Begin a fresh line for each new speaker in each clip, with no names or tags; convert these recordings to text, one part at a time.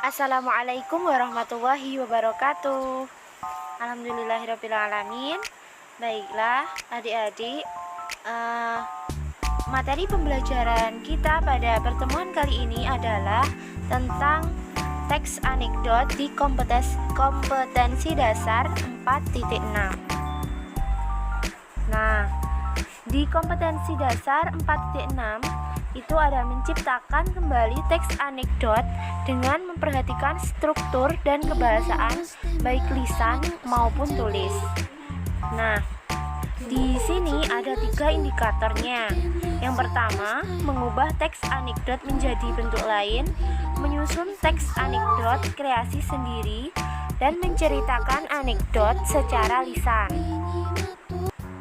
Assalamualaikum warahmatullahi wabarakatuh. Alhamdulillahirrabbilalamin. Baiklah adik-adik, materi pembelajaran kita pada pertemuan kali ini adalah tentang teks anekdot di kompetensi dasar 4.6. Nah, di kompetensi dasar 4.6 itu ada menciptakan kembali teks anekdot dengan memperhatikan struktur dan kebahasaan baik lisan maupun tulis. Nah, di sini ada 3 indikatornya. Yang pertama, mengubah teks anekdot menjadi bentuk lain, menyusun teks anekdot kreasi sendiri, dan menceritakan anekdot secara lisan.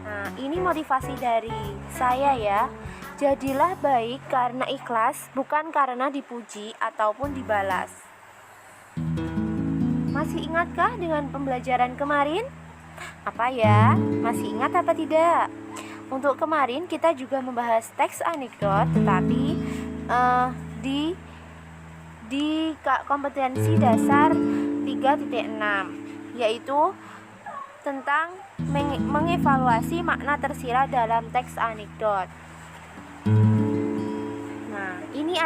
Nah, ini motivasi dari saya ya. Jadilah baik karena ikhlas, bukan karena dipuji ataupun dibalas. Masih ingatkah dengan pembelajaran kemarin? Apa ya? Masih ingat apa tidak? Untuk kemarin kita juga membahas teks anekdot, tetapi di kompetensi dasar 3.6, yaitu tentang mengevaluasi makna tersirat dalam teks anekdot. Nah, ini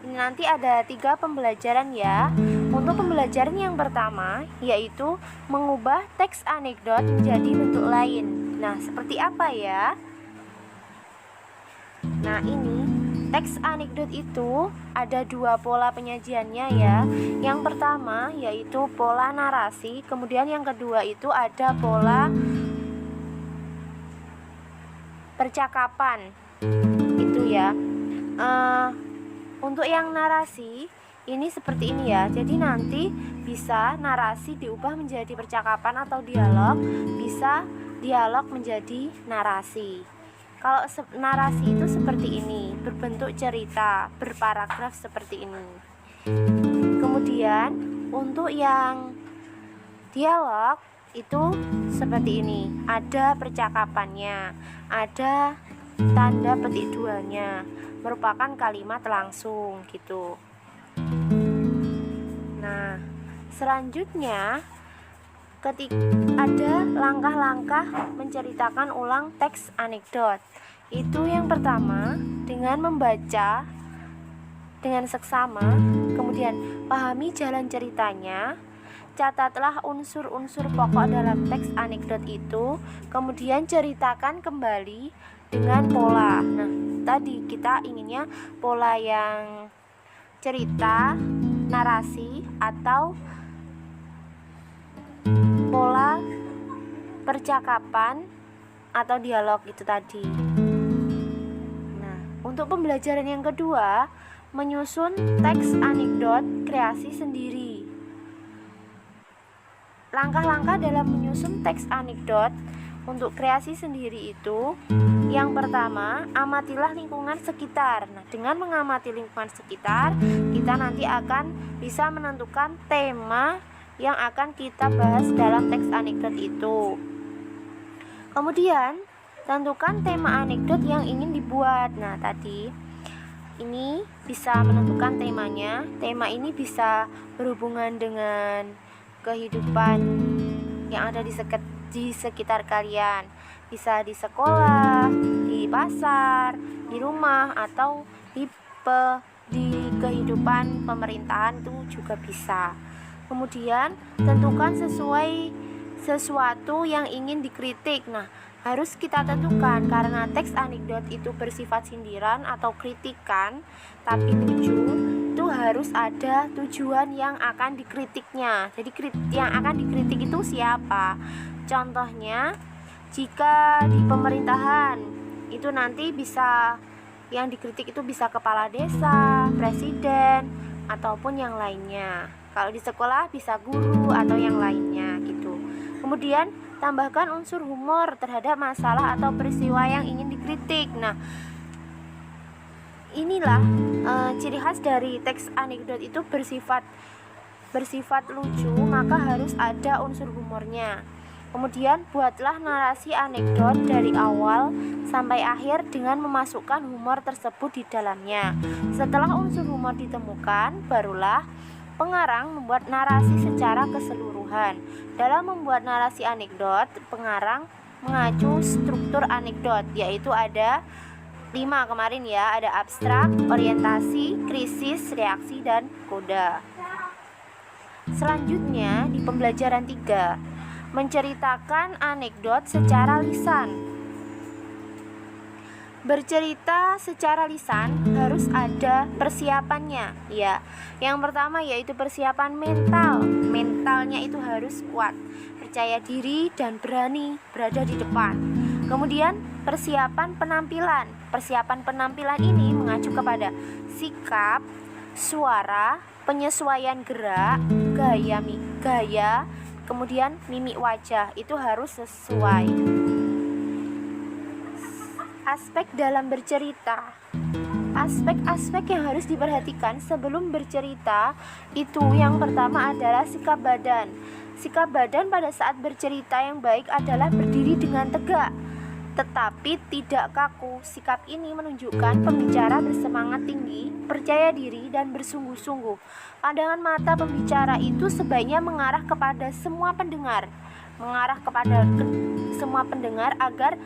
nanti ada 3 pembelajaran ya. Untuk pembelajaran yang pertama yaitu mengubah teks anekdot menjadi bentuk lain. Nah, seperti apa ya? Nah, ini teks anekdot itu ada 2 pola penyajiannya ya. Yang pertama yaitu pola narasi, kemudian yang kedua itu ada pola percakapan. Itu ya. Untuk yang narasi ini seperti ini ya. Jadi nanti bisa narasi diubah menjadi percakapan atau dialog, bisa dialog menjadi narasi. Kalau narasi itu seperti ini, berbentuk cerita, berparagraf seperti ini. Kemudian untuk yang dialog itu seperti ini, ada percakapannya, ada tanda petik duanya, merupakan kalimat langsung gitu. Nah, selanjutnya ketika ada langkah-langkah menceritakan ulang teks anekdot. Itu yang pertama dengan membaca dengan seksama, kemudian pahami jalan ceritanya, catatlah unsur-unsur pokok dalam teks anekdot itu, kemudian ceritakan kembali dengan pola. Nah, tadi kita inginnya pola yang cerita, narasi, atau pola percakapan atau dialog itu tadi. Nah, untuk pembelajaran yang kedua, menyusun teks anekdot kreasi sendiri. Langkah-langkah dalam menyusun teks anekdot untuk kreasi sendiri itu, yang pertama, amatilah lingkungan sekitar. Nah, dengan mengamati lingkungan sekitar, kita nanti akan bisa menentukan tema yang akan kita bahas dalam teks anekdot itu. Kemudian, tentukan tema anekdot yang ingin dibuat. Nah, tadi ini bisa menentukan temanya. Tema ini bisa berhubungan dengan kehidupan yang ada di sekitar kalian. Bisa di sekolah, di pasar, di rumah, atau di kehidupan pemerintahan itu juga bisa. Kemudian tentukan sesuatu yang ingin dikritik. Nah, harus kita tentukan karena teks anekdot itu bersifat sindiran atau kritikan tapi lucu, itu harus ada tujuan yang akan dikritiknya. Jadi yang akan dikritik itu siapa? Contohnya, jika di pemerintahan itu nanti bisa yang dikritik itu bisa kepala desa, presiden, ataupun yang lainnya. Kalau di sekolah bisa guru atau yang lainnya gitu. Kemudian tambahkan unsur humor terhadap masalah atau peristiwa yang ingin dikritik. Nah, inilah ciri khas dari teks anekdot itu bersifat lucu, maka harus ada unsur humornya. Kemudian buatlah narasi anekdot dari awal sampai akhir dengan memasukkan humor tersebut di dalamnya. Setelah unsur humor ditemukan, barulah pengarang membuat narasi secara keseluruhan. Dalam membuat narasi anekdot, pengarang mengacu struktur anekdot, yaitu ada 5 kemarin ya, ada abstrak, orientasi, krisis, reaksi, dan koda. Selanjutnya di pembelajaran 3, menceritakan anekdot secara lisan. Bercerita secara lisan harus ada persiapannya ya. Yang pertama yaitu persiapan mental. Mentalnya itu harus kuat, percaya diri dan berani berada di depan. Kemudian persiapan penampilan. Persiapan penampilan ini mengacu kepada sikap, suara, penyesuaian gerak, gaya, kemudian mimik wajah itu harus sesuai. Aspek dalam bercerita. Aspek-aspek yang harus diperhatikan sebelum bercerita itu yang pertama adalah sikap badan. Sikap badan pada saat bercerita yang baik adalah berdiri dengan tegak, tetapi tidak kaku. Sikap ini menunjukkan pembicara bersemangat tinggi, percaya diri, dan bersungguh-sungguh. Pandangan mata pembicara itu sebaiknya mengarah kepada semua pendengar, agar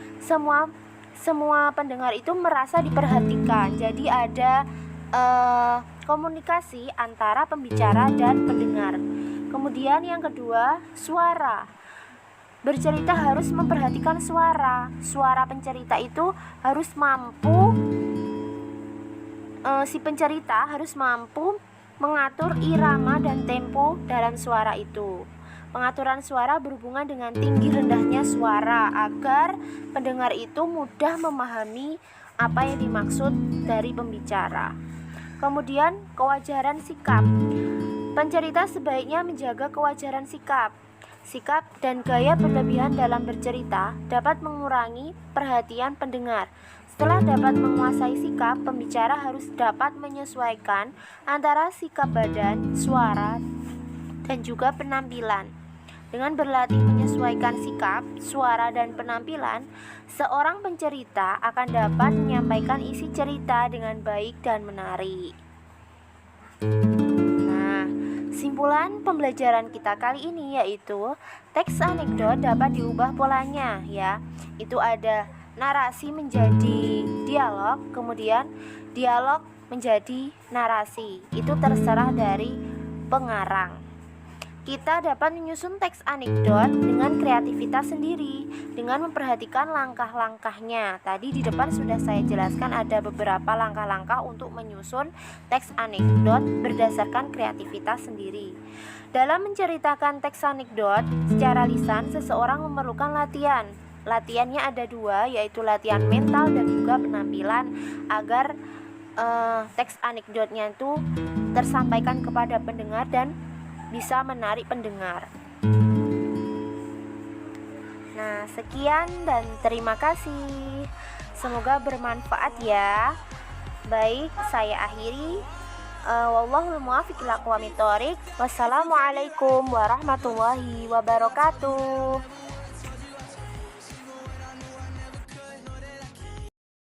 semua pendengar itu merasa diperhatikan. Jadi ada komunikasi antara pembicara dan pendengar. Kemudian yang kedua, suara. Bercerita harus memperhatikan suara. Suara pencerita itu harus mampu si pencerita harus mampu mengatur irama dan tempo dalam suara itu. Pengaturan suara berhubungan dengan tinggi rendahnya suara agar pendengar itu mudah memahami apa yang dimaksud dari pembicara. Kemudian kewajaran sikap. Pencerita sebaiknya menjaga kewajaran sikap. Sikap dan gaya berlebihan dalam bercerita dapat mengurangi perhatian pendengar. Setelah dapat menguasai sikap, pembicara harus dapat menyesuaikan antara sikap badan, suara, dan juga penampilan. Dengan berlatih menyesuaikan sikap, suara, dan penampilan, seorang pencerita akan dapat menyampaikan isi cerita dengan baik dan menarik. Nah, simpulan pembelajaran kita kali ini yaitu teks anekdot dapat diubah polanya ya. Itu ada narasi menjadi dialog, kemudian dialog menjadi narasi. Itu terserah dari pengarang. Kita dapat menyusun teks anekdot dengan kreativitas sendiri, dengan memperhatikan langkah-langkahnya. Tadi di depan sudah saya jelaskan ada beberapa langkah-langkah untuk menyusun teks anekdot berdasarkan kreativitas sendiri. Dalam menceritakan teks anekdot secara lisan, seseorang memerlukan latihan. Latihannya ada 2, yaitu latihan mental dan juga penampilan agar teks anekdotnya itu tersampaikan kepada pendengar dan bisa menarik pendengar. Nah, sekian dan terima kasih. Semoga bermanfaat ya. Baik, saya akhiri. Wallahul muwaffiq ila aqwamit thoriq. Wassalamualaikum warahmatullahi wabarakatuh.